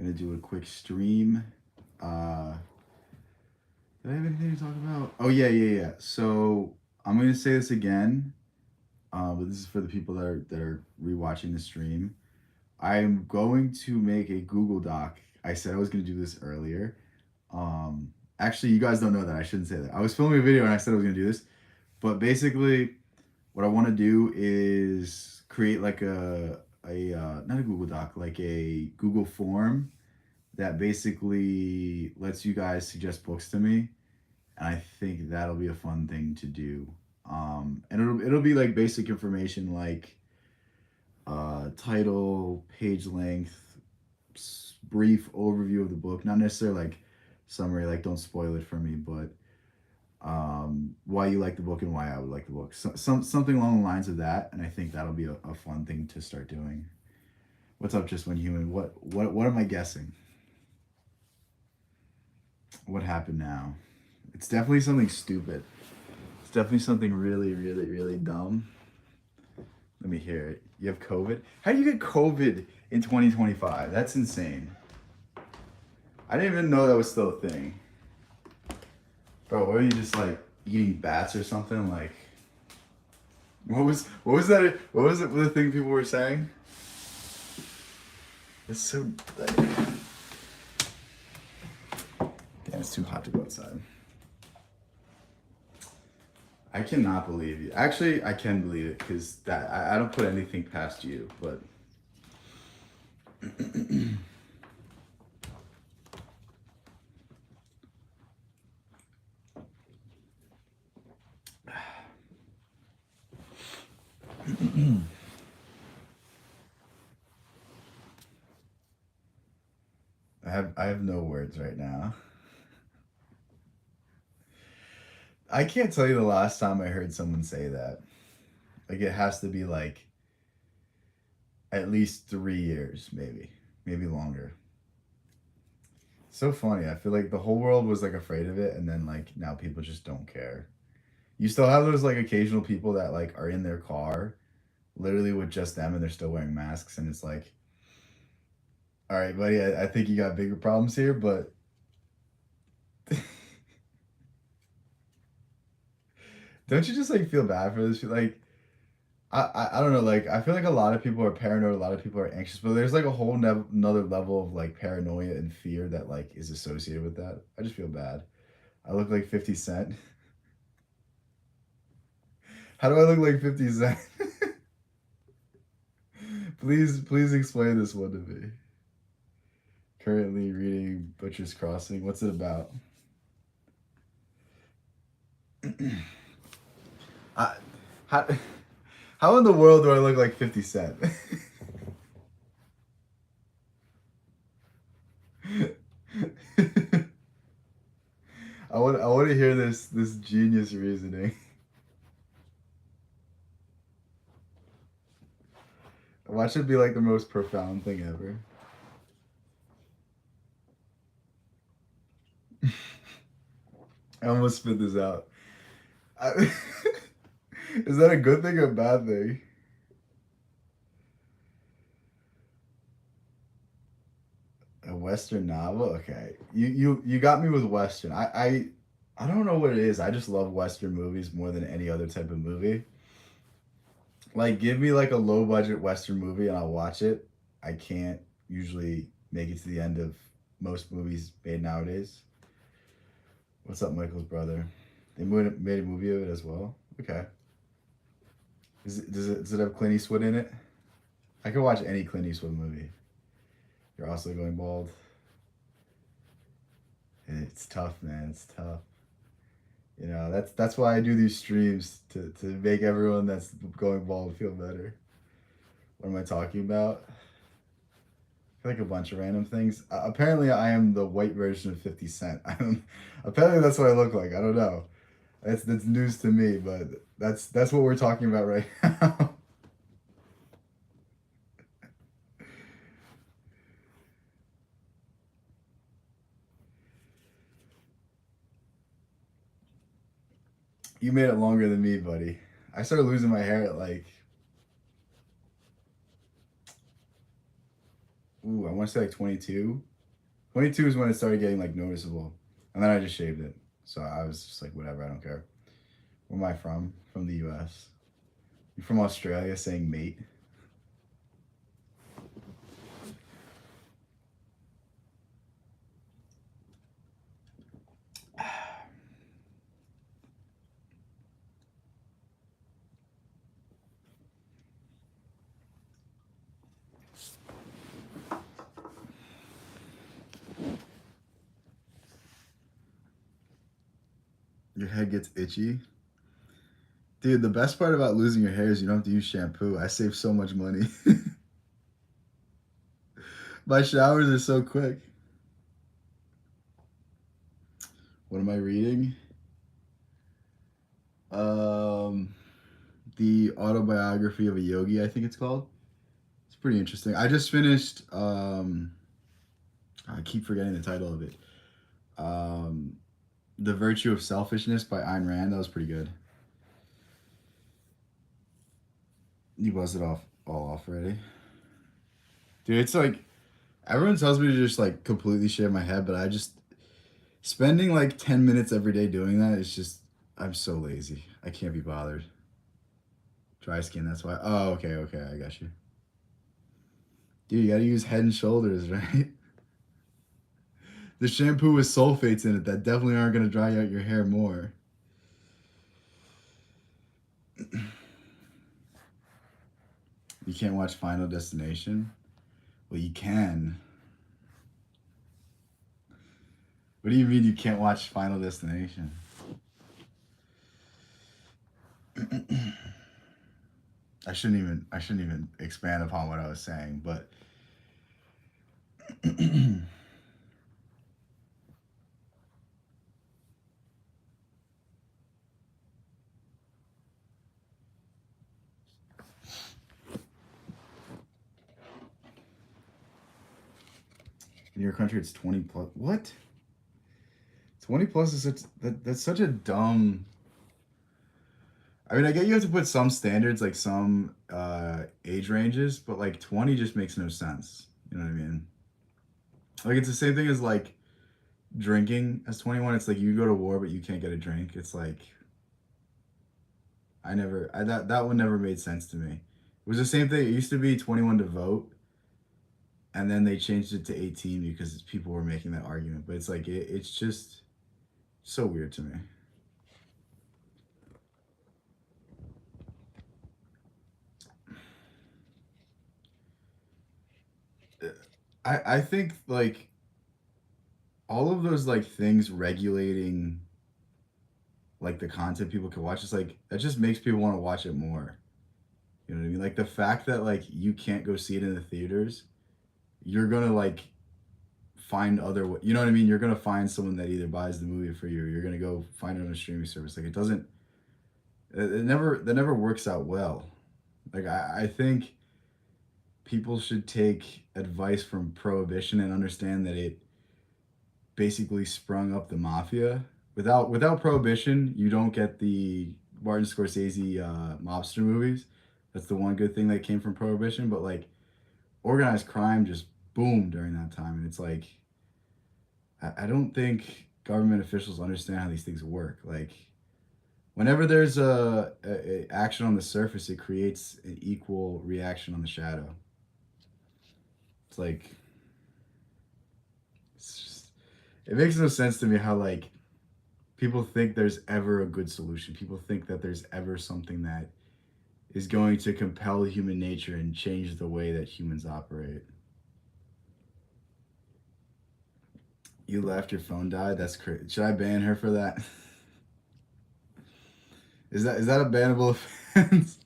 Gonna do a quick stream. Did I have anything to talk about? Oh yeah. So I'm gonna say this again, but this is for the people that are rewatching the stream. I'm going to make a Google Doc. I said I was gonna do this earlier. Actually, you guys don't know that. I shouldn't say that. I was filming a video and I said I was gonna do this, but basically, what I want to do is create like a not a Google Doc, like a Google form that basically lets you guys suggest books to me, and I think that'll be a fun thing to do. And it'll be like basic information like title, page length, brief overview of the book, not necessarily like summary, like don't spoil it for me, but why you like the book and why I would like the book. Something along the lines of that, and I think that'll be a fun thing to start doing. What's up, Just One Human? What am I guessing? What happened now? It's definitely something stupid. It's definitely something really dumb. Let me hear it. You have COVID? How do you get COVID in 2025? That's insane. I didn't even know that was still a thing. Bro, what are you just like eating bats or something? Like, what was that? What was it? The thing people were saying? It's so. Like, damn, it's too hot to go outside. I cannot believe you. Actually, I can believe it because that I don't put anything past you, but. I have no words right now. I can't tell you the last time I heard someone say that. Like it has to be like at least 3 years, maybe longer. So funny. I feel like the whole world was like afraid of it, and then like now people just don't care. You still have those like occasional people that like are in their car, literally with just them, and they're still wearing masks, and it's like, all right, buddy, I think you got bigger problems here, but don't you just like feel bad for this? Like, I don't know. Like, I feel like a lot of people are paranoid, a lot of people are anxious, but there's like a whole another level of like paranoia and fear that like is associated with that. I just feel bad. I look like 50 Cent. How do I look like 50 Cent? Please explain this one to me. Currently reading Butcher's Crossing. What's it about? I, how, how in the world do I look like 50 Cent? I want to hear this genius reasoning. Watch it be like the most profound thing ever. I almost spit this out. Is that a good thing or a bad thing? A Western novel? Okay. You got me with Western. I don't know what it is. I just love Western movies more than any other type of movie. Like give me like a low budget Western movie and I'll watch it. I can't usually make it to the end of most movies made nowadays. What's up, Michael's brother? They made a movie of it as well. Okay. Does it have Clint Eastwood in it? I could watch any Clint Eastwood movie. You're also going bald. It's tough, man. It's tough. You know, that's why I do these streams to make everyone that's going bald feel better. What am I talking about? I feel like a bunch of random things. Apparently, I am the white version of 50 Cent. Apparently, that's what I look like. I don't know. That's news to me, but that's what we're talking about right now. You made it longer than me, buddy. I started losing my hair at like, I want to say like 22. 22 is when it started getting like noticeable, and then I just shaved it. So I was just like, whatever, I don't care. Where am I from? From the U.S. You from Australia saying mate? Your head gets itchy. Dude, the best part about losing your hair is you don't have to use shampoo. I save so much money. My showers are so quick. What am I reading? Um, the autobiography of a yogi, I think it's called. It's pretty interesting. I just finished. I keep forgetting the title of it. Um, The Virtue of Selfishness by Ayn Rand. That was pretty good. You buzzed it off all off already, dude. It's like everyone tells me to just like completely shave my head, but I just spending like 10 minutes every day doing that. It's just I'm so lazy. I can't be bothered. Dry skin. That's why. Oh, okay, okay. I got you. Dude, you gotta use Head and Shoulders, right? The shampoo with sulfates in it that definitely aren't gonna dry out your hair more. You can't watch Final Destination? Well, you can. What do you mean you can't watch Final Destination? I shouldn't even expand upon what I was saying, but in your country it's 20 plus. What? 20 plus is that's such a dumb. I mean, I get you have to put some standards, like some age ranges, but like 20 just makes no sense. You know what I mean? Like it's the same thing as like drinking as 21. It's like you go to war but you can't get a drink. It's like that one never made sense to me. It was the same thing. It used to be 21 to vote, and then they changed it to 18 because people were making that argument. But it's like it's just so weird to me. I think like all of those like things regulating like the content people can watch is like that just makes people want to watch it more. You know what I mean? Like the fact that like you can't go see it in the theaters, you're gonna like find you know what I mean? You're gonna find someone that either buys the movie for you or you're gonna go find it on a streaming service. Like it doesn't that never works out well. Like I think people should take advice from prohibition and understand that it basically sprung up the mafia. Without prohibition, you don't get the Martin Scorsese mobster movies. That's the one good thing that came from prohibition. But like organized crime just boomed during that time, and it's like I don't think government officials understand how these things work. Like whenever there's a action on the surface, it creates an equal reaction on the shadow. It's like it's just, it makes no sense to me how like people think there's ever a good solution. People think that there's ever something that is going to compel human nature and change the way that humans operate. You left, your phone died. That's crazy. Should I ban her for that? Is that a bannable offense?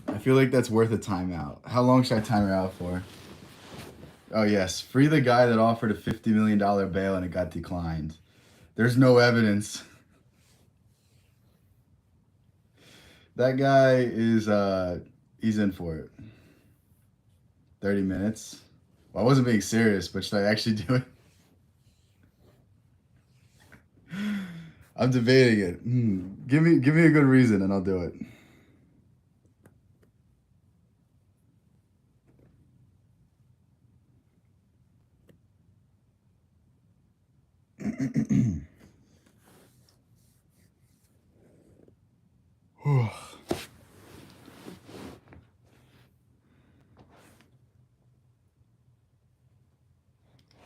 I feel like that's worth a timeout. How long should I time her out for? Oh yes, free the guy that offered a $50 million bail and it got declined. There's no evidence. That guy is he's in for it. 30 minutes. Well, I wasn't being serious, but should I actually do it? I'm debating it. Give me a good reason and I'll do it.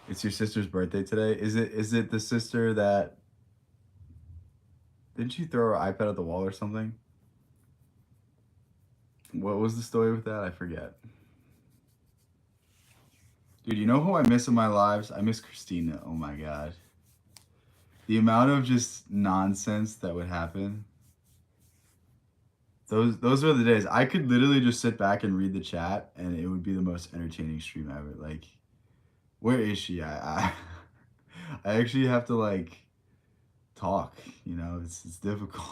It's your sister's birthday today. Is it the sister that didn't she throw her iPad at the wall or something? What was the story with that? I forget. Dude, you know who I miss in my lives? I miss Christina. Oh my god. The amount of just nonsense that would happen. Those are the days. I could literally just sit back and read the chat and it would be the most entertaining stream ever. Like, where is she? I actually have to like talk, it's difficult.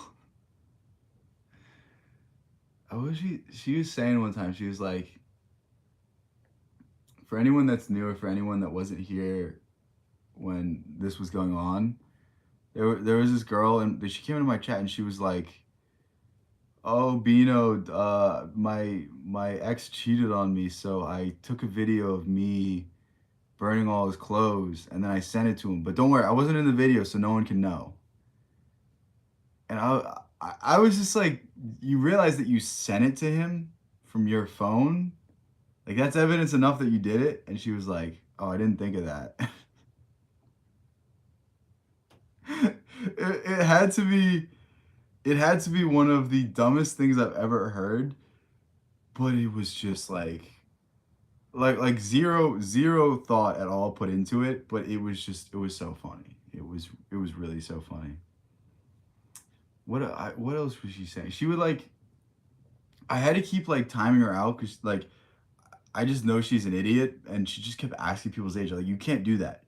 What was she was saying one time, she was like, for anyone that's new or for anyone that wasn't here when this was going on, there was this girl and she came into my chat and she was like, "Oh, Bino, my ex cheated on me, so I took a video of me burning all his clothes and then I sent it to him. But don't worry, I wasn't in the video, so no one can know." And I was just like, you realize that you sent it to him from your phone? Like that's evidence enough that you did it? And she was like, "Oh, I didn't think of that." it had to be one of the dumbest things I've ever heard, but it was just like zero thought at all put into it, but it was so funny. It was really so funny. What else was she saying? She would like I had to keep like timing her out because like I just know she's an idiot, and she just kept asking people's age. Like, you can't do that.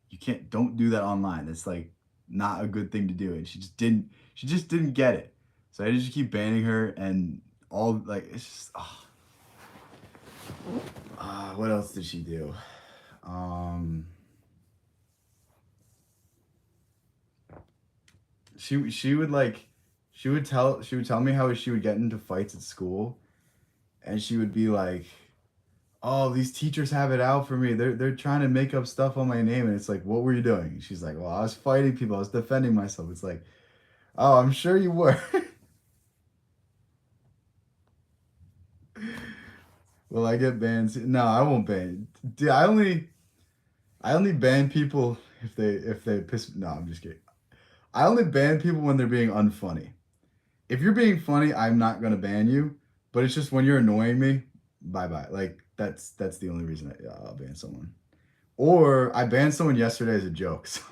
Don't do that online. That's like not a good thing to do. And she just didn't get it. So I just keep banning her, and all like it's just. What else did she do? Um, she would like, she would tell me how she would get into fights at school, and she would be like, "Oh, these teachers have it out for me. They're trying to make up stuff on my name." And it's like, "What were you doing?" And she's like, "Well, I was fighting people. I was defending myself." It's like, "Oh, I'm sure you were." Will I get banned? No, I won't ban. Dude, I only ban people if they piss. No, I'm just kidding. I only ban people when they're being unfunny. If you're being funny, I'm not gonna ban you. But it's just when you're annoying me, bye bye. Like that's the only reason I'll ban someone. Or I banned someone yesterday as a joke. So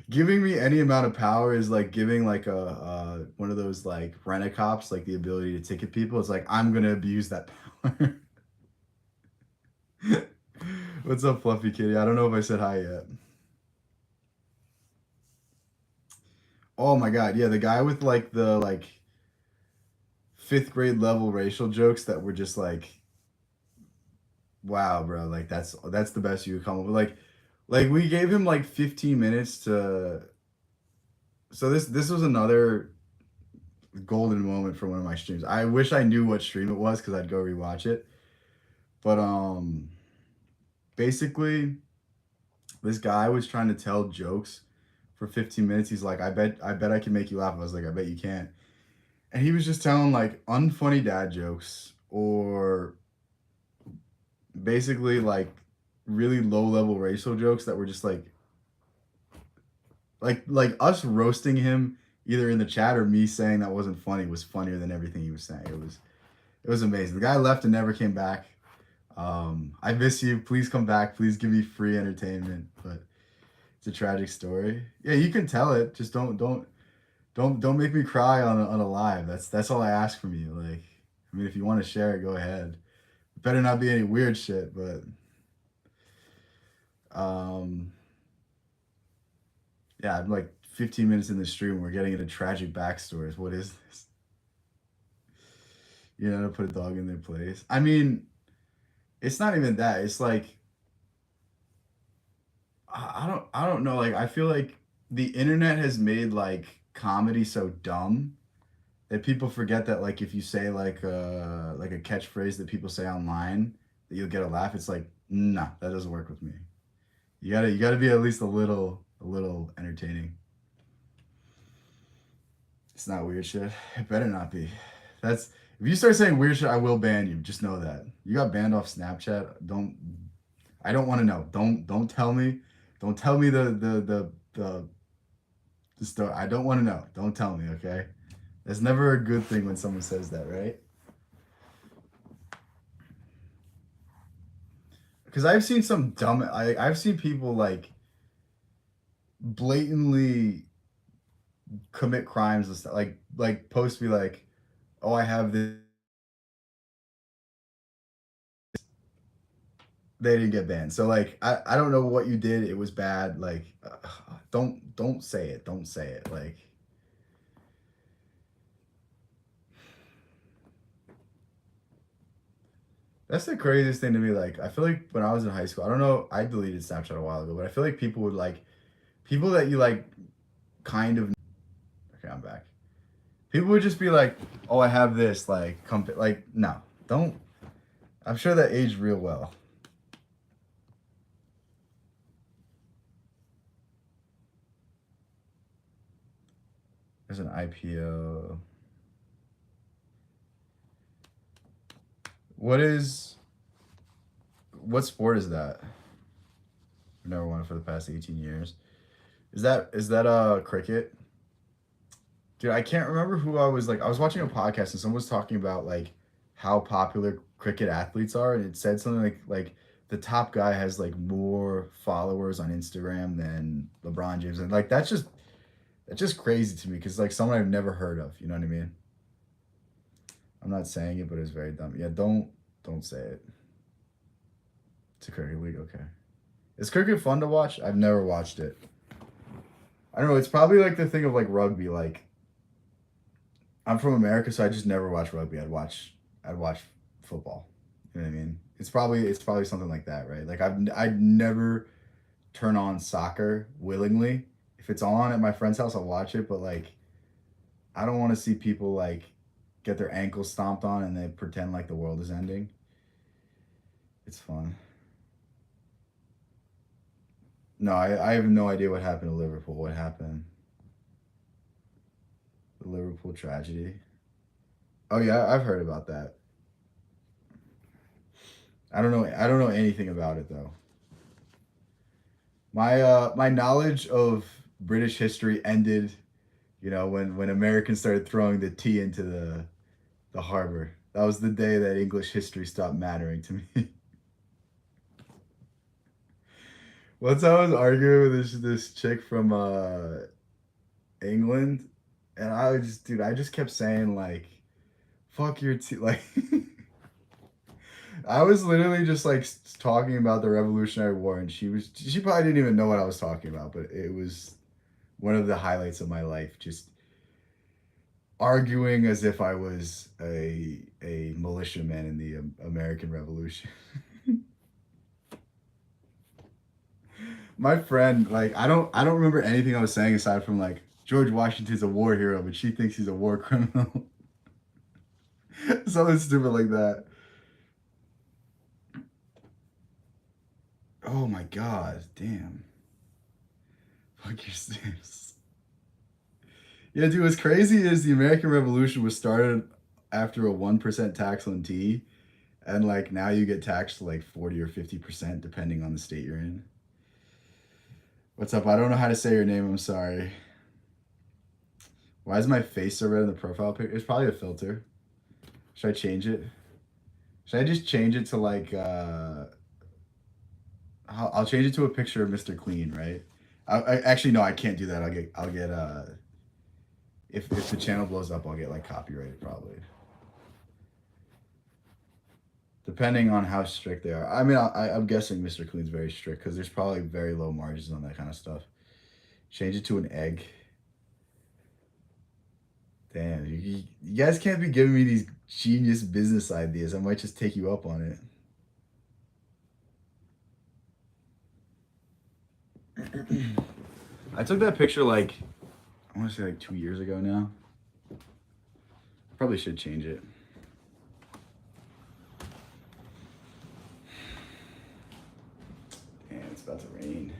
giving me any amount of power is like giving like a one of those like rent-a-cops like the ability to ticket people. It's like I'm gonna abuse that power. What's up, Fluffy Kitty? I don't know if I said hi yet. Oh my god, yeah, the guy with like the like fifth grade level racial jokes that were just like, wow, bro, like that's the best you could come up with. Like we gave him like 15 minutes to. So this was another golden moment for one of my streams. I wish I knew what stream it was because I'd go rewatch it. But basically, this guy was trying to tell jokes for 15 minutes. He's like, I bet I can make you laugh. I was like, I bet you can't. And he was just telling like unfunny dad jokes or basically like really low level racial jokes that were just like us roasting him either in the chat or me saying that wasn't funny was funnier than everything he was saying. It was amazing. The guy left and never came back. I miss you. Please come back. Please give me free entertainment. But it's a tragic story. Yeah, you can tell it. Just don't make me cry on a live. That's all I ask from you. Like, I mean, if you want to share it, go ahead. It better not be any weird shit. But um, yeah, I'm like 15 minutes in the stream. We're getting into tragic backstories. What is this? You know, to put a dog in their place. I mean, it's not even that. It's like I don't know. Like I feel like the internet has made like comedy so dumb that people forget that like if you say like a catchphrase that people say online that you'll get a laugh. It's like nah, that doesn't work with me. You gotta be at least a little entertaining. It's not weird shit. It better not be. That's if you start saying weird shit, I will ban you. Just know that. You got banned off Snapchat. I don't want to know. Don't tell me. Don't tell me the story. I don't want to know. Don't tell me, okay? That's never a good thing when someone says that, right? Because I've seen some dumb. I've seen people like blatantly commit crimes and stuff. Like post be like, oh, I have this. They didn't get banned. So like I don't know what you did. It was bad. Like don't say it. Don't say it. Like that's the craziest thing to me. Like I feel like when I was in high school, I don't know. I deleted Snapchat a while ago, but I feel like people would like people that you like kind of. Okay, I'm back. People would just be like, "Oh, I have this." Like, like no, don't. I'm sure that aged real well. There's an IPO. What is what sport is that? I've never won it for the past 18 years. Is that cricket? Dude, I can't remember who I was like. I was watching a podcast and someone was talking about like how popular cricket athletes are, and it said something like the top guy has like more followers on Instagram than LeBron James, and like that's just crazy to me because like someone I've never heard of. You know what I mean? I'm not saying it, but it's very dumb. Yeah, don't say it. It's a cricket league. Okay. Is cricket fun to watch? I've never watched it. I don't know. It's probably like the thing of like rugby. Like I'm from America, so I just never watch rugby. I'd watch football. You know what I mean? It's probably something like that, right? Like I'd never turn on soccer willingly. If it's on at my friend's house, I'll watch it. But like I don't want to see people like get their ankles stomped on and they pretend like the world is ending. It's fun. No, I have no idea what happened to Liverpool. What happened? The Liverpool tragedy. Oh yeah, I've heard about that. I don't know anything about it though. My knowledge of British history ended, when Americans started throwing the tea into the harbor. That was the day that English history stopped mattering to me. Once I was arguing with this chick from England, and I just kept saying like, "Fuck your tea," like. I was literally just like talking about the Revolutionary War, and she probably didn't even know what I was talking about, but it was one of the highlights of my life. Just arguing as if I was a militiaman in the American Revolution. My friend, like, I don't remember anything I was saying aside from like George Washington's a war hero, but she thinks he's a war criminal. Something stupid like that. Oh my god, damn. Fuck your stamps. Yeah, dude, what's crazy is the American Revolution was started after a 1% tax on tea, and like now you get taxed like 40 or 50% depending on the state you're in. What's up? I don't know how to say your name. I'm sorry. Why is my face so red in the profile picture? It's probably a filter. Should I change it? Should I just change it to like I'll change it to a picture of Mr. Clean, right? Actually no, I can't do that. I'll get if the channel blows up, I'll get like copyrighted probably. Depending on how strict they are. I mean, I'm guessing Mr. Clean's very strict because there's probably very low margins on that kind of stuff. Change it to an egg. Damn, you guys can't be giving me these genius business ideas. I might just take you up on it. I took that picture like, I want to say like 2 years ago now. Probably should change it. Damn, it's about to rain.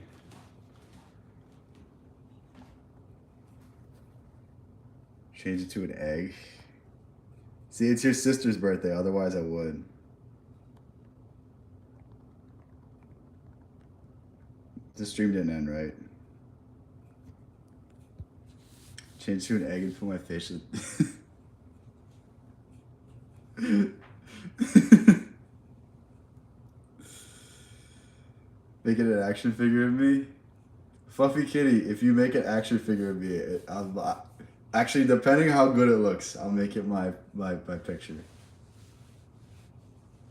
Change it to an egg. See, it's your sister's birthday. Otherwise, I would. The stream didn't end, right? Change to an egg and put my face in. Make it an action figure of me? Fluffy Kitty, if you make an action figure of me, actually, depending how good it looks, I'll make it my picture.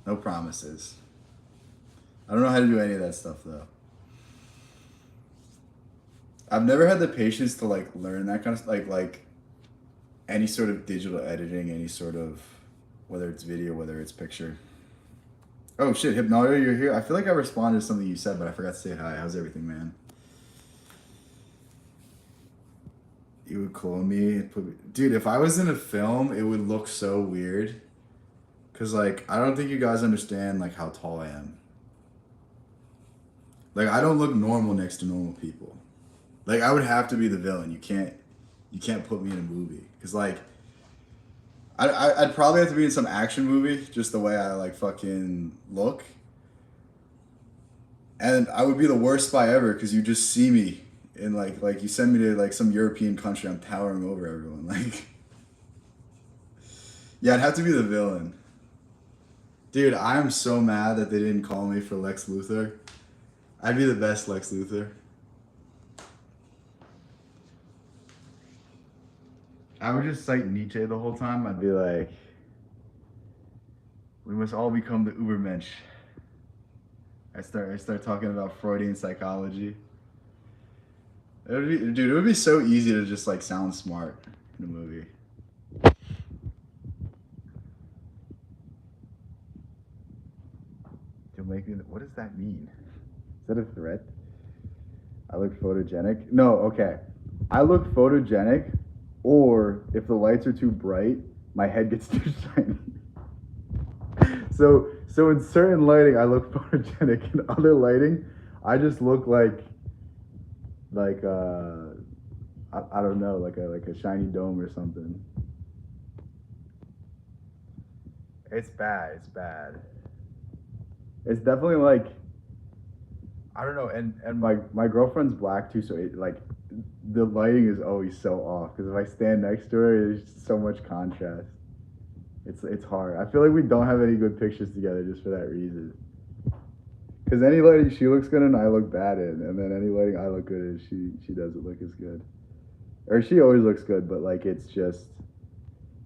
No promises. I don't know how to do any of that stuff, though. I've never had the patience to, like, learn that kind of stuff. Like any sort of digital editing, any sort of, whether it's video, whether it's picture. Oh, shit, Hypnoto, you're here? I feel like I responded to something you said, but I forgot to say hi. How's everything, man? You would clone me and put me... Dude, if I was in a film, it would look so weird. Because, like, I don't think you guys understand, like, how tall I am. Like, I don't look normal next to normal people. Like, I would have to be the villain. You can't put me in a movie. Because, like, I'd probably have to be in some action movie, just the way I, like, fucking look. And I would be the worst spy ever, because you just see me in, like you send me to, like, some European country, I'm towering over everyone. Like, yeah, I'd have to be the villain. Dude, I am so mad that they didn't call me for Lex Luthor. I'd be the best Lex Luthor. I would just cite Nietzsche the whole time. I'd be like, we must all become the Ubermensch. I start talking about Freudian psychology. Dude, it would be so easy to just, like, sound smart in a movie. You'll make me. What does that mean? Is that a threat? I look photogenic? No, okay. I look photogenic, or if the lights are too bright, my head gets too shiny. So in certain lighting, I look photogenic. In other lighting, I just look like I don't know, like a shiny dome or something. It's bad. It's bad. It's definitely like, I don't know, and my girlfriend's black too, so it, like, the lighting is always so off, because if I stand next to her, there's so much contrast. It's hard. I feel like we don't have any good pictures together just for that reason. Because any lighting she looks good in, I look bad in, and then any lighting I look good in, she doesn't look as good. Or she always looks good, but, like, it's just,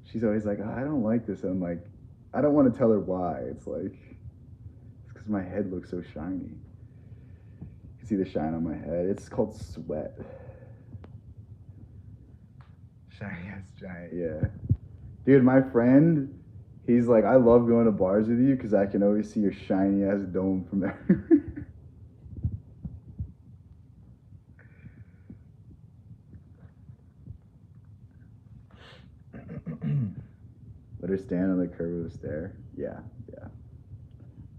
she's always like, oh, I don't like this, and I'm like, I don't want to tell her why. It's like, it's because my head looks so shiny. You can see the shine on my head. It's called sweat. Shiny ass giant, yeah. Dude, my friend, he's like, I love going to bars with you because I can always see your shiny ass dome from everywhere. Let her stand on the curve of the stair. Yeah.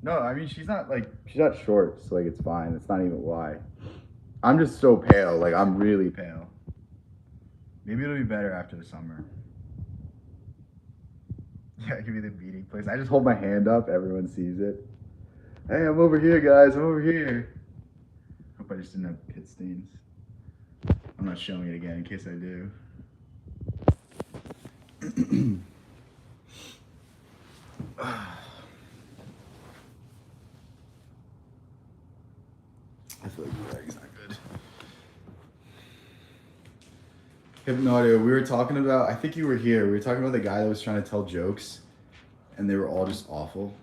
No, I mean, she's not short, so, like, it's fine. It's not even why. I'm just so pale. Like, I'm really pale. Maybe it'll be better after the summer. Yeah, give me the meeting place. I just hold my hand up. Everyone sees it. Hey, I'm over here, guys. I'm over here. Hope I just didn't have pit stains. I'm not showing it again in case I do. I feel like the bag's not good. Hypnoto, we were talking about, I think you were here, we were talking about the guy that was trying to tell jokes, and they were all just awful.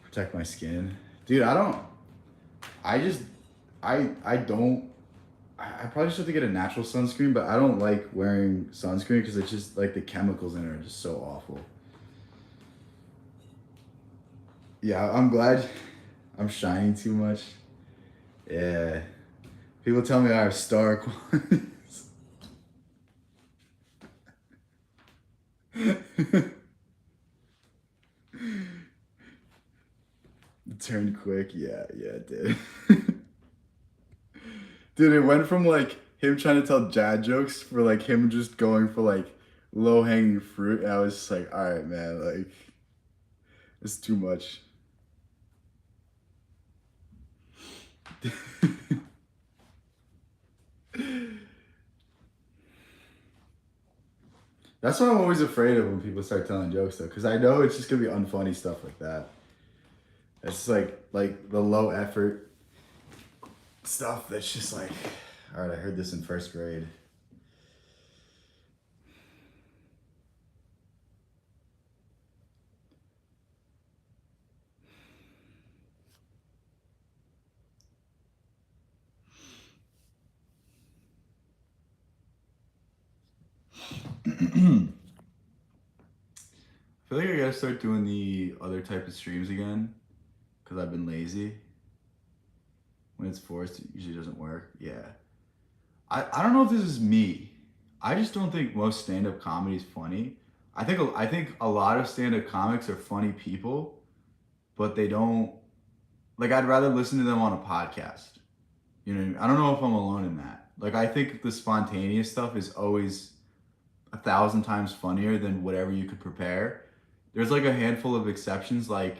Protect my skin. Dude, I probably just have to get a natural sunscreen, but I don't like wearing sunscreen because it's just, like, the chemicals in it are just so awful. Yeah, I'm glad I'm shining too much. Yeah. People tell me I have star qualities. Turned quick. Yeah, yeah, it did. Dude, it went from like him trying to tell dad jokes for like him just going for like low hanging fruit. And I was just like, all right, man, like it's too much. That's what I'm always afraid of when people start telling jokes though, because I know it's just gonna be unfunny stuff like that. It's like the low effort stuff that's just like, all right, I heard this in first grade. I feel like I gotta start doing the other type of streams again because I've been lazy. When it's forced, it usually doesn't work. Yeah. I don't know if this is me. I just don't think most stand up comedy is funny. I think a lot of stand up comics are funny people, but they don't like I'd rather listen to them on a podcast. You know what I mean? I don't know if I'm alone in that. Like I think the spontaneous stuff is always 1,000 times funnier than whatever you could prepare. There's like a handful of exceptions, like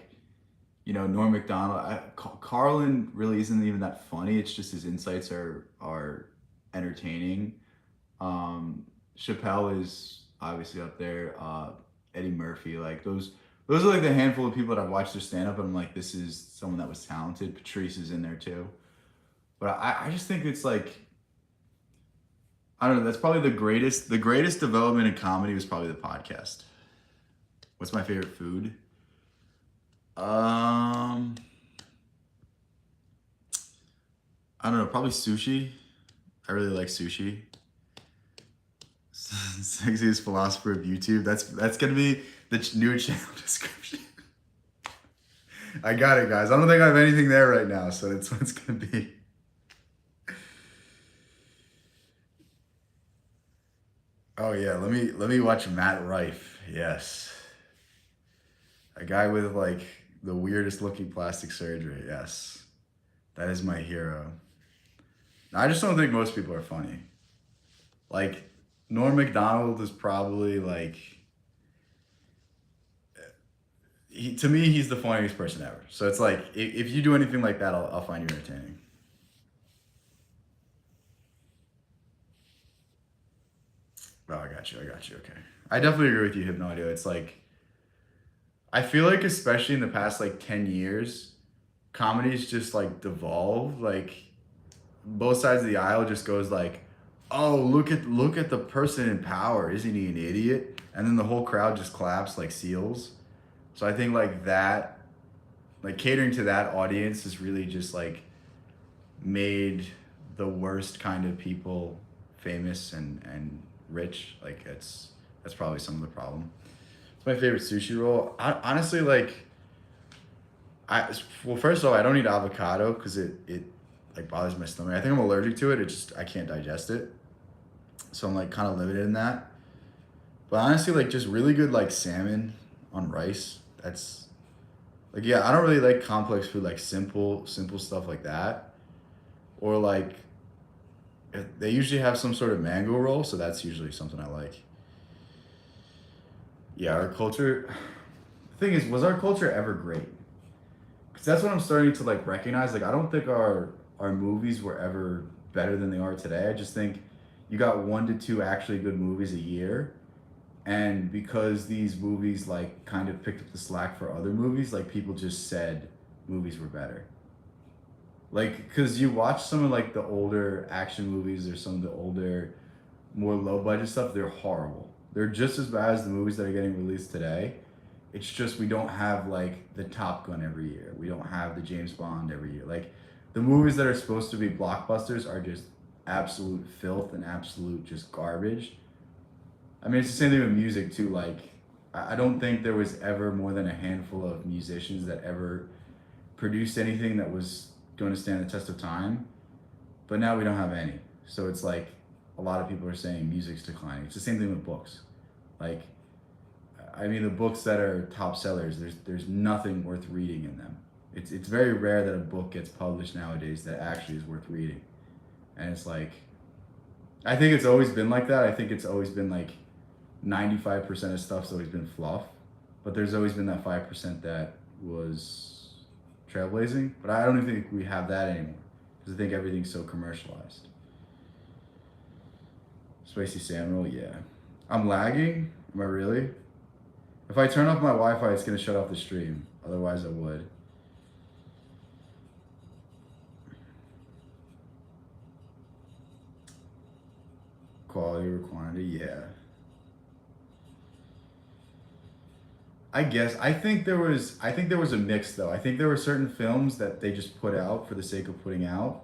Norm Macdonald. Carlin really isn't even that funny. It's just his insights are entertaining. Chappelle is obviously up there. Eddie Murphy, like those are like the handful of people that I've watched their stand up, and I'm like, this is someone that was talented. Patrice is in there too, but I just think it's like I don't know. That's probably the greatest development in comedy was probably the podcast. What's my favorite food? Um, I don't know. Probably sushi. I really like sushi. Sexiest philosopher of YouTube. That's gonna be the new channel description. I got it, guys. I don't think I have anything there right now, so that's what it's gonna be. Oh yeah, let me watch Matt Rife. Yes, a guy with like the weirdest looking plastic surgery. Yes, that is my hero. I just don't think most people are funny. Like Norm Macdonald is probably like to me he's the funniest person ever. So it's like if you do anything like that, I'll find you entertaining. Oh, I got you. I got you. Okay. I definitely agree with you, Hypno Audio. It's like I feel like especially in the past like 10 years, comedy's just like devolved. Like both sides of the aisle just goes like, "Oh, look at the person in power. Isn't he an idiot?" And then the whole crowd just claps like seals. So I think like that, like catering to that audience is really just like made the worst kind of people famous and rich. Like that's probably some of the problem. It's my favorite sushi roll. Honestly, like well, first of all, I don't eat avocado because it like bothers my stomach. I think I'm allergic to it. It just I can't digest it, so I'm like kind of limited in that. But honestly, like just really good like salmon on rice. That's like yeah, I don't really like complex food like simple stuff like that. Or like they usually have some sort of mango roll, so that's usually something I like. Yeah, our culture. The thing is, was our culture ever great? Because that's what I'm starting to like recognize. Like I don't think our movies were ever better than they are today. I just think you got 1 to 2 actually good movies a year, and because these movies like kind of picked up the slack for other movies, like people just said movies were better. Like because you watch some of like the older action movies or some of the older more low budget stuff, they're horrible. They're just as bad as the movies that are getting released today. It's just we don't have like the Top Gun every year. We don't have the James Bond every year. Like the movies that are supposed to be blockbusters are just absolute filth and absolute just garbage. I mean, it's the same thing with music too. Like I don't think there was ever more than a handful of musicians that ever produced anything that was going to stand the test of time. But now we don't have any. So it's like a lot of people are saying music's declining. It's the same thing with books. Like I mean, the books that are top sellers, there's nothing worth reading in them. It's very rare that a book gets published nowadays that actually is worth reading. And it's like, I think it's always been like that. I think it's always been like 95% of stuff's always been fluff, but there's always been that 5% that was trailblazing. But I don't even think we have that anymore because I think everything's so commercialized. Spicy Samuel, yeah. I'm lagging? Am I really? If I turn off my Wi-Fi, it's gonna shut off the stream. Otherwise, I would. Quality or quantity, yeah. I think there was a mix though. I think there were certain films that they just put out for the sake of putting out,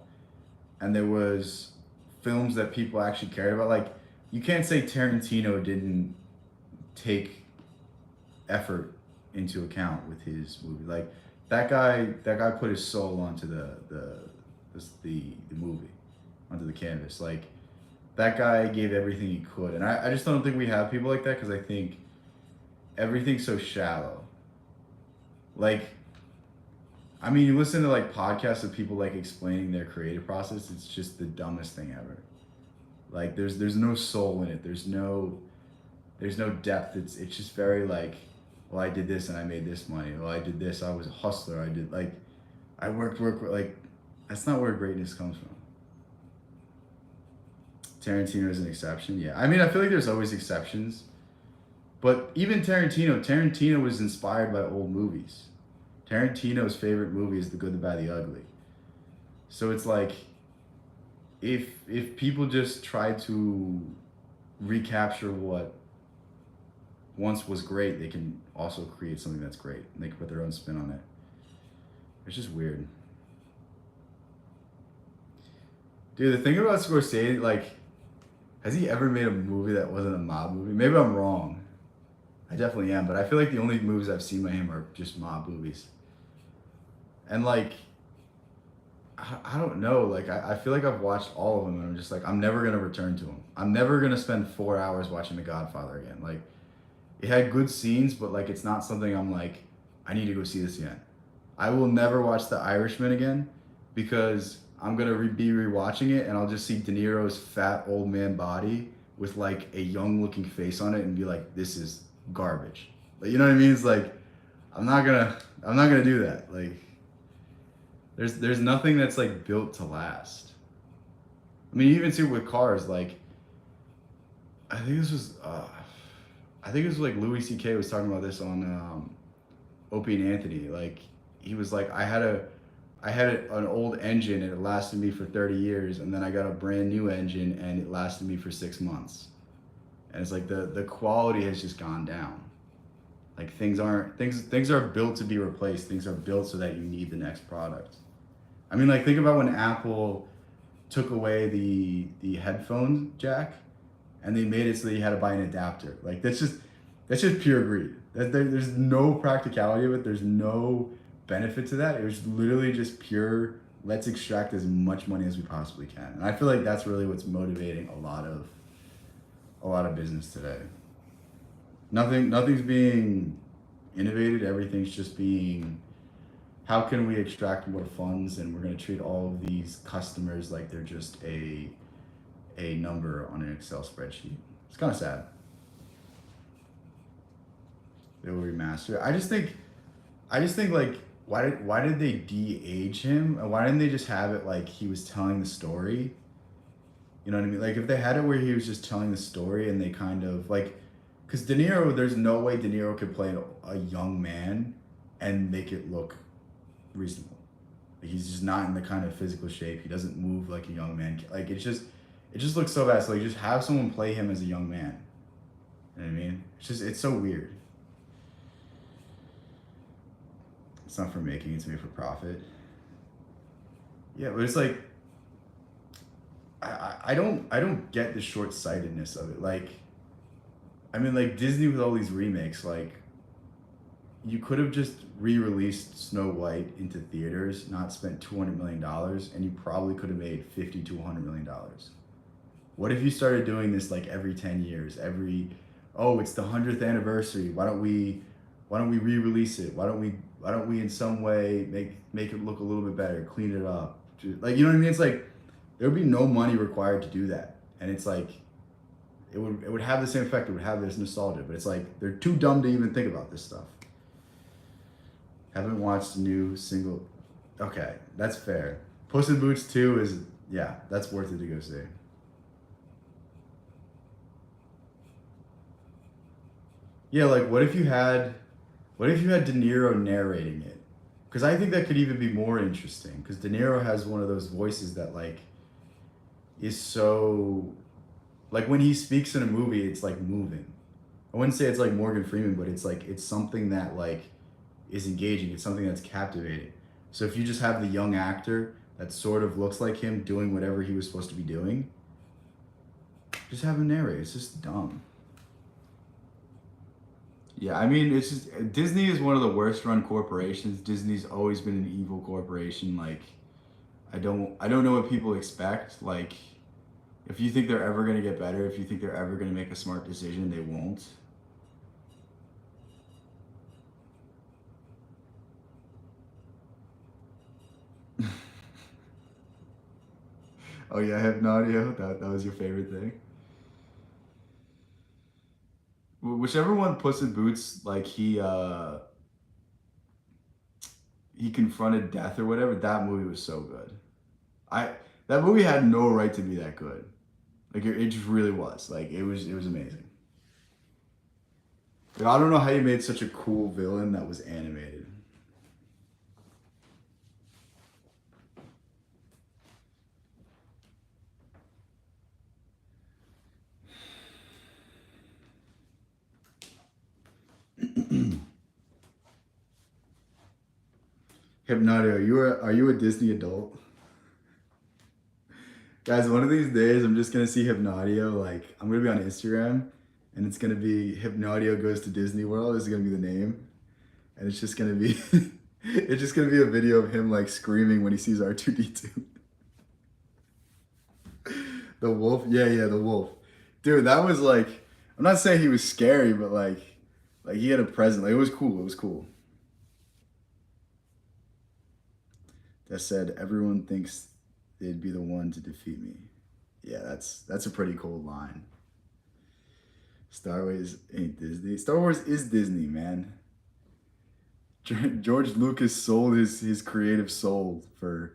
and there was films that people actually cared about. Like, you can't say Tarantino didn't take effort into account with his movie. Like, that guy put his soul onto the movie, onto the canvas. Like, that guy gave everything he could, and I just don't think we have people like that because I think everything's so shallow. Like, I mean, you listen to like podcasts of people like explaining their creative process. It's just the dumbest thing ever. Like, there's no soul in it. There's no depth. It's just very like, well, I did this and I made this money. Well, I did this. I was a hustler. I did like, I worked like, that's not where greatness comes from. Tarantino is an exception. Yeah, I mean, I feel like there's always exceptions, but even Tarantino was inspired by old movies. Tarantino's favorite movie is The Good, the Bad, the Ugly. So it's like, if people just try to recapture what once was great, they can also create something that's great. And they can put their own spin on it. It's just weird. Dude, the thing about Scorsese, like, has he ever made a movie that wasn't a mob movie? Maybe I'm wrong. I definitely am, but I feel like the only movies I've seen by him are just mob movies. And like, I don't know, like I feel like I've watched all of them and I'm just like, I'm never gonna return to them. I'm never gonna spend 4 hours watching The Godfather again. Like, it had good scenes, but like it's not something I'm like, I need to go see this again. I will never watch The Irishman again because I'm gonna be rewatching it and I'll just see De Niro's fat old man body with like a young looking face on it and be like, this is garbage. Like, you know what I mean? It's like, I'm not gonna do that. Like, there's nothing that's like built to last. I mean, you even see it with cars. Like, I think this was like Louis C.K. was talking about this on Opie and Anthony. Like, he was like, I had an old engine and it lasted me for 30 years, and then I got a brand new engine and it lasted me for 6 months. And it's like the quality has just gone down. Like, things are built to be replaced. Things are built so that you need the next product. I mean, like, think about when Apple took away the headphone jack and they made it so that you had to buy an adapter. Like, that's just pure greed. There's no practicality of it. There's no benefit to that. It was literally just pure, let's extract as much money as we possibly can. And I feel like that's really what's motivating a lot of business today. Nothing's being innovated. Everything's just being, how can we extract more funds, and we're going to treat all of these customers like they're just a number on an Excel spreadsheet. It's kind of sad. They will remaster. I just think like, why did they de-age him? Why didn't they just have it like he was telling the story? You know what I mean? Like, if they had it where he was just telling the story and they kind of like, because De Niro, there's no way De Niro could play a young man and make it look reasonable. Like, he's just not in the kind of physical shape. He doesn't move like a young man. Like, it just looks so bad. So like, just have someone play him as a young man. You know what I mean? It's so weird. It's not for making, it's made for profit. Yeah, but it's like, I don't get the short-sightedness of it. Like, I mean, like, Disney with all these remakes, like, you could have just re-released Snow White into theaters, not spent $200 million, and you probably could have made $50 to $100 million. What if you started doing this like every 10 years? Oh, it's the 100th anniversary. Why don't we Why don't we re-release it? Why don't we in some way make it look a little bit better, clean it up? Like, you know what I mean? It's like there would be no money required to do that, and it's like it would have the same effect. It would have this nostalgia, but it's like they're too dumb to even think about this stuff. Haven't watched a new single. Okay, that's fair. Puss in Boots 2 is, yeah, that's worth it to go see. Yeah, like what if you had De Niro narrating it? Because I think that could even be more interesting. Because De Niro has one of those voices that like is so, like when he speaks in a movie, it's like moving. I wouldn't say it's like Morgan Freeman, but it's like it's something that like is engaging. It's something that's captivating. So if you just have the young actor that sort of looks like him doing whatever he was supposed to be doing, just have him narrate. It's just dumb. Yeah, I mean, it's just Disney is one of the worst run corporations. Disney's always been an evil corporation. Like, I don't know what people expect. Like, if you think they're ever gonna get better, if you think they're ever gonna make a smart decision, they won't. Oh yeah, Hypnodio. That was your favorite thing. Whichever one Puss in Boots, like he confronted death or whatever. That movie was so good. I that movie had no right to be that good. Like it just really was. Like it was amazing. Like, I don't know how you made such a cool villain that was animated. Hypnotic, are you a Disney adult? Guys, one of these days I'm just gonna see Hypnodio, like I'm gonna be on Instagram and it's gonna be Hypnodio goes to Disney World, this is gonna be the name. And it's just gonna be it's just gonna be a video of him like screaming when he sees R2D2. The wolf? Yeah, yeah, the wolf. Dude, that was like I'm not saying he was scary, but like he had a presence. Like it was cool. It was cool. That said, everyone thinks they'd be the one to defeat me. Yeah, that's a pretty cool line. Star Wars ain't Disney. Star Wars is Disney, man. George Lucas sold his creative soul for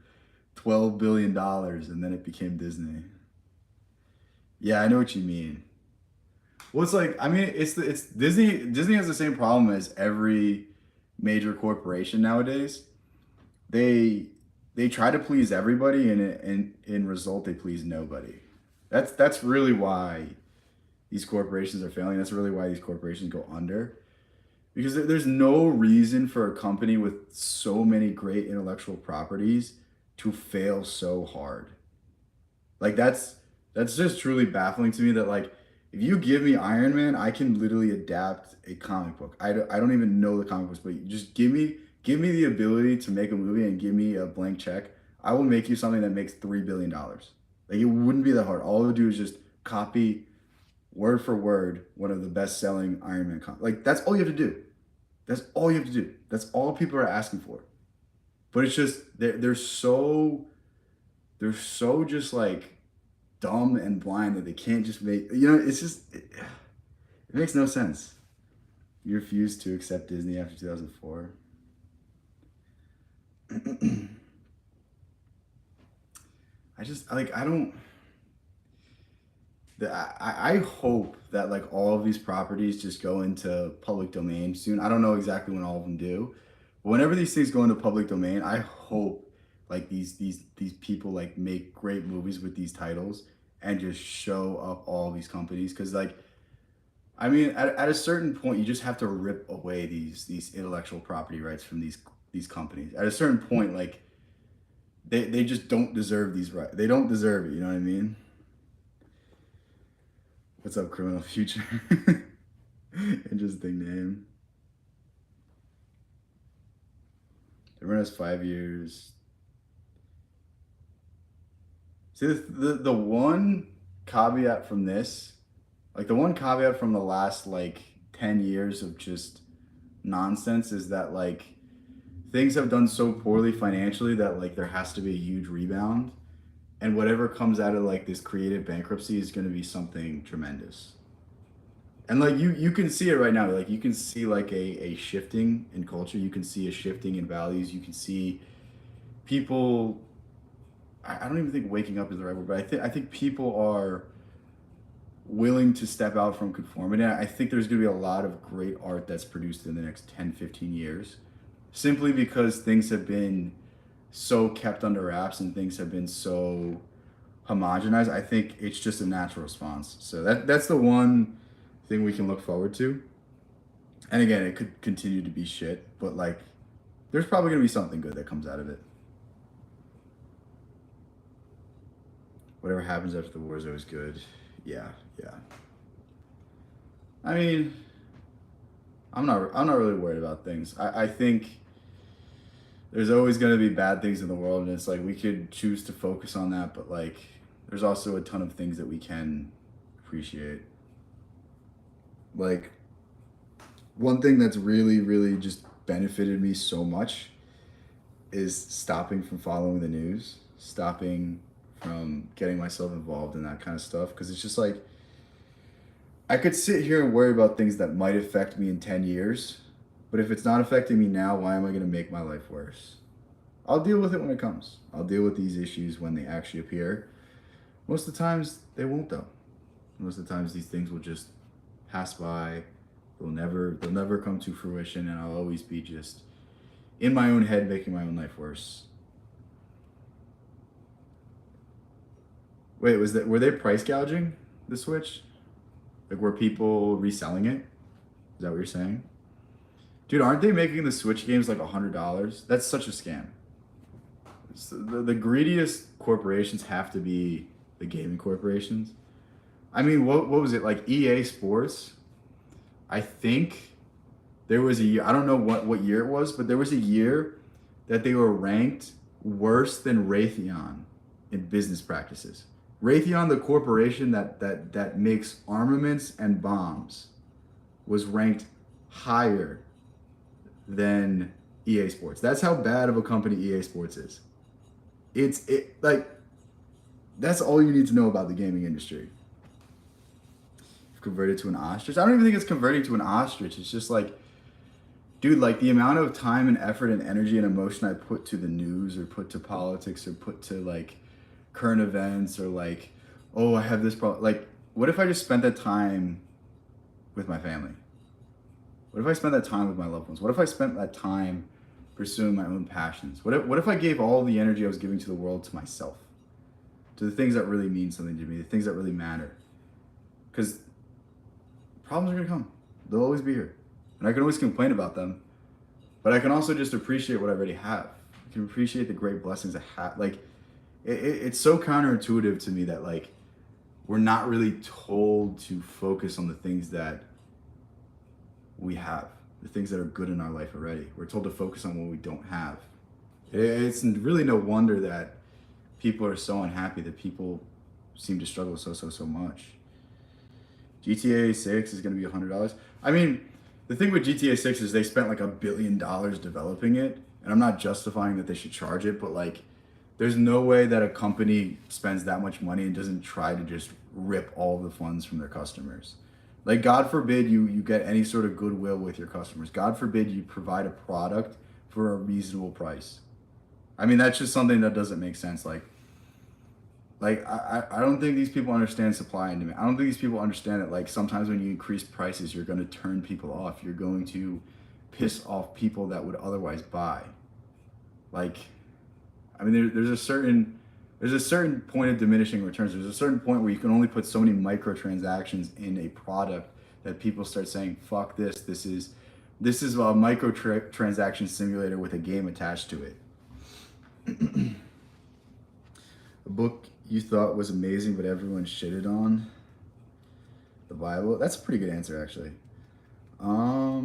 $12 billion, and then it became Disney. Yeah, I know what you mean. Well, it's like I mean, it's Disney. Disney has the same problem as every major corporation nowadays. They they try to please everybody, and in result, they please nobody. That's really why these corporations are failing. That's really why these corporations go under. Because there's no reason for a company with so many great intellectual properties to fail so hard. Like that's just truly baffling to me that like if you give me Iron Man, I can literally adapt a comic book. I don't even know the comic books, but you just give me the ability to make a movie and give me a blank check. I will make you something that makes $3 billion. Like it wouldn't be that hard. All I would do is just copy word for word one of the best selling Iron Man comics. Like that's all you have to do. That's all you have to do. That's all people are asking for. But it's just they're so just like dumb and blind that they can't just make it's just it makes no sense. You refuse to accept Disney after 2004. I just like I don't I hope that like all of these properties just go into public domain soon. I don't know exactly when all of them do, but whenever these things go into public domain, I hope like these people like make great movies with these titles and just show up all these companies because like I mean at a certain point you just have to rip away these intellectual property rights from these companies. At a certain point, like they just don't deserve these rights. They don't deserve it. You know what I mean? What's up, Criminal Future? Interesting name. Everyone has 5 years. See, the one caveat from this, like the one caveat from the last like 10 years of just nonsense is that like things have done so poorly financially that like there has to be a huge rebound, and whatever comes out of like this creative bankruptcy is going to be something tremendous. And like you can see it right now, like you can see like a shifting in culture, you can see a shifting in values, you can see people. I don't even think waking up is the right word, but I think people are willing to step out from conformity. I think there's going to be a lot of great art that's produced in the next 10, 15 years simply because things have been so kept under wraps and things have been so homogenized. I think it's just a natural response. So that's the one thing we can look forward to. And again, it could continue to be shit, but like there's probably going to be something good that comes out of it. Whatever happens after the war is always good. Yeah, yeah. I mean, I'm not really worried about things. I think there's always going to be bad things in the world, and it's like we could choose to focus on that, but like there's also a ton of things that we can appreciate. Like one thing that's really really just benefited me so much is stopping from following the news, stopping from getting myself involved in that kind of stuff, because it's just like I could sit here and worry about things that might affect me in 10 years, but if it's not affecting me now, why am I going to make my life worse? I'll deal with it when it comes. I'll deal with these issues when they actually appear. Most of the times, they won't though. Most of the times, these things will just pass by. They'll never come to fruition, and I'll always be just in my own head making my own life worse. Wait, were they price gouging the Switch? Like, were people reselling it? Is that what you're saying? Dude, aren't they making the Switch games like $100? That's such a scam. The greediest corporations have to be the gaming corporations. I mean, what was it? Like EA Sports? I think there was a year, I don't know what year it was, but there was a year that they were ranked worse than Raytheon in business practices. Raytheon, the corporation that makes armaments and bombs, was ranked higher than EA Sports. That's how bad of a company EA Sports is. It's like that's all you need to know about the gaming industry. Converted to an ostrich. I don't even think it's converting to an ostrich. It's just like, dude, like the amount of time and effort and energy and emotion I put to the news or put to politics or put to like current events or like, oh, I have this problem. Like, what if I just spent that time with my family? What if I spent that time with my loved ones? What if I spent that time pursuing my own passions? What if I gave all the energy I was giving to the world to myself? To the things that really mean something to me, the things that really matter. Because problems are going to come. They'll always be here. And I can always complain about them. But I can also just appreciate what I already have. I can appreciate the great blessings I have. Like, it's so counterintuitive to me that, like, we're not really told to focus on the things that we have, the things that are good in our life already. We're told to focus on what we don't have. It's really no wonder that people are so unhappy, that people seem to struggle so much. GTA 6 is going to be $100. I mean, the thing with GTA 6 is they spent like $1 billion developing it, and I'm not justifying that they should charge it, but like, there's no way that a company spends that much money and doesn't try to just rip all the funds from their customers. Like, God forbid you get any sort of goodwill with your customers. God forbid you provide a product for a reasonable price. I mean, that's just something that doesn't make sense. Like I don't think these people understand supply and demand. I don't think these people understand that like sometimes when you increase prices, you're going to turn people off. You're going to piss off people that would otherwise buy. Like, I mean, there's a certain point of diminishing returns. There's a certain point where you can only put so many microtransactions in a product that people start saying, "Fuck this! This is a microtransaction simulator with a game attached to it." A book you thought was amazing, but everyone shitted on. The Bible. That's a pretty good answer, actually. Let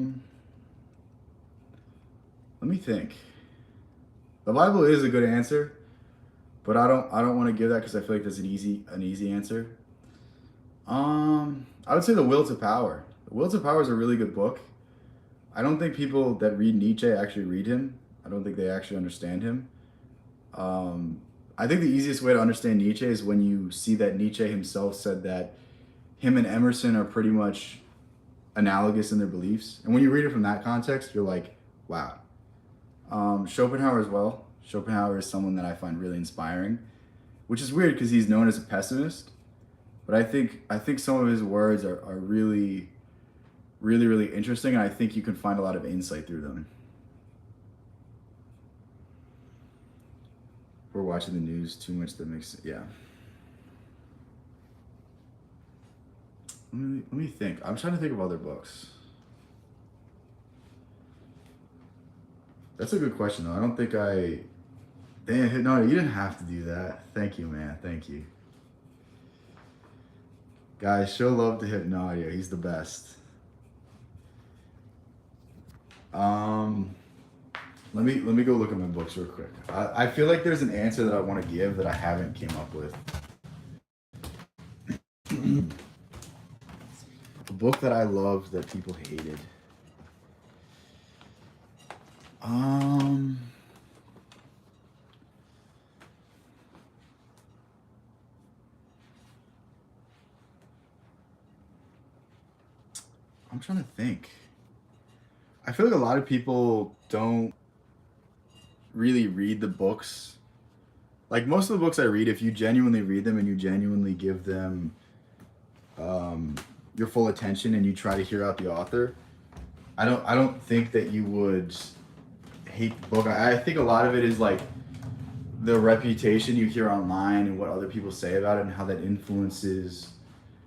me think. The Bible is a good answer, but I don't want to give that because I feel like that's an easy answer. I would say The Will to Power. The Will to Power is a really good book. I don't think people that read Nietzsche actually read him. I don't think they actually understand him. Um, I think the easiest way to understand Nietzsche is when you see that Nietzsche himself said that him and Emerson are pretty much analogous in their beliefs. And when you read it from that context, you're like, wow. Schopenhauer as well. Schopenhauer is someone that I find really inspiring, which is weird because he's known as a pessimist. But I think some of his words are really, really, really interesting, and I think you can find a lot of insight through them. We're watching the news too much. That makes, yeah. Let me think. I'm trying to think of other books. That's a good question though. I don't think I. Damn, no, you didn't have to do that. Thank you, man. Thank you. Guys, show love to Hypnodio. He's the best. Um, let me go look at my books real quick. I feel like there's an answer that I want to give that I haven't came up with. A book that I loved that people hated. Um, I'm trying to think. I feel like a lot of people don't really read the books. Like most of the books I read, if you genuinely read them and you genuinely give them your full attention and you try to hear out the author, I don't think that you would hate the book. I think a lot of it is like the reputation you hear online and what other people say about it and how that influences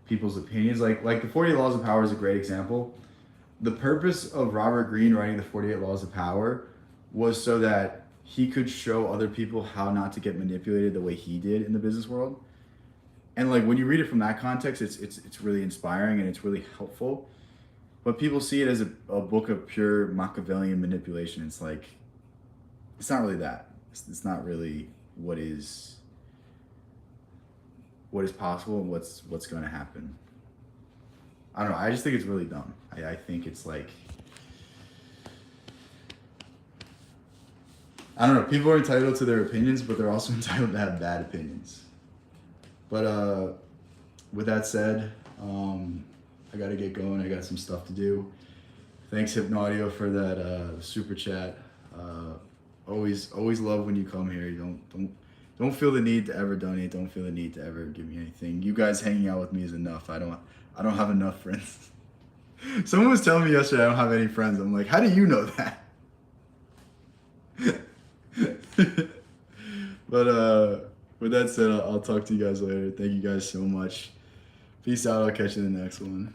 people's opinions. Like the 48 Laws of Power is a great example. The purpose of Robert Greene writing the 48 Laws of Power was so that he could show other people how not to get manipulated the way he did in the business world. And like when you read it from that context, it's really inspiring and it's really helpful. But people see it as a book of pure Machiavellian manipulation. It's like it's not really that. It's not really what is possible and what's going to happen. I don't know. I just think it's really dumb. I think it's like I don't know. People are entitled to their opinions, but they're also entitled to have bad opinions. But with that said, I got to get going. I got some stuff to do. Thanks, Hypnodio, for that super chat. Always love when you come here. You don't feel the need to ever donate. Don't feel the need to ever give me anything. You guys hanging out with me is enough. I don't have enough friends. Someone was telling me yesterday I don't have any friends. I'm like, how do you know that? But with that said, I'll talk to you guys later. Thank you guys so much. Peace out. I'll catch you in the next one.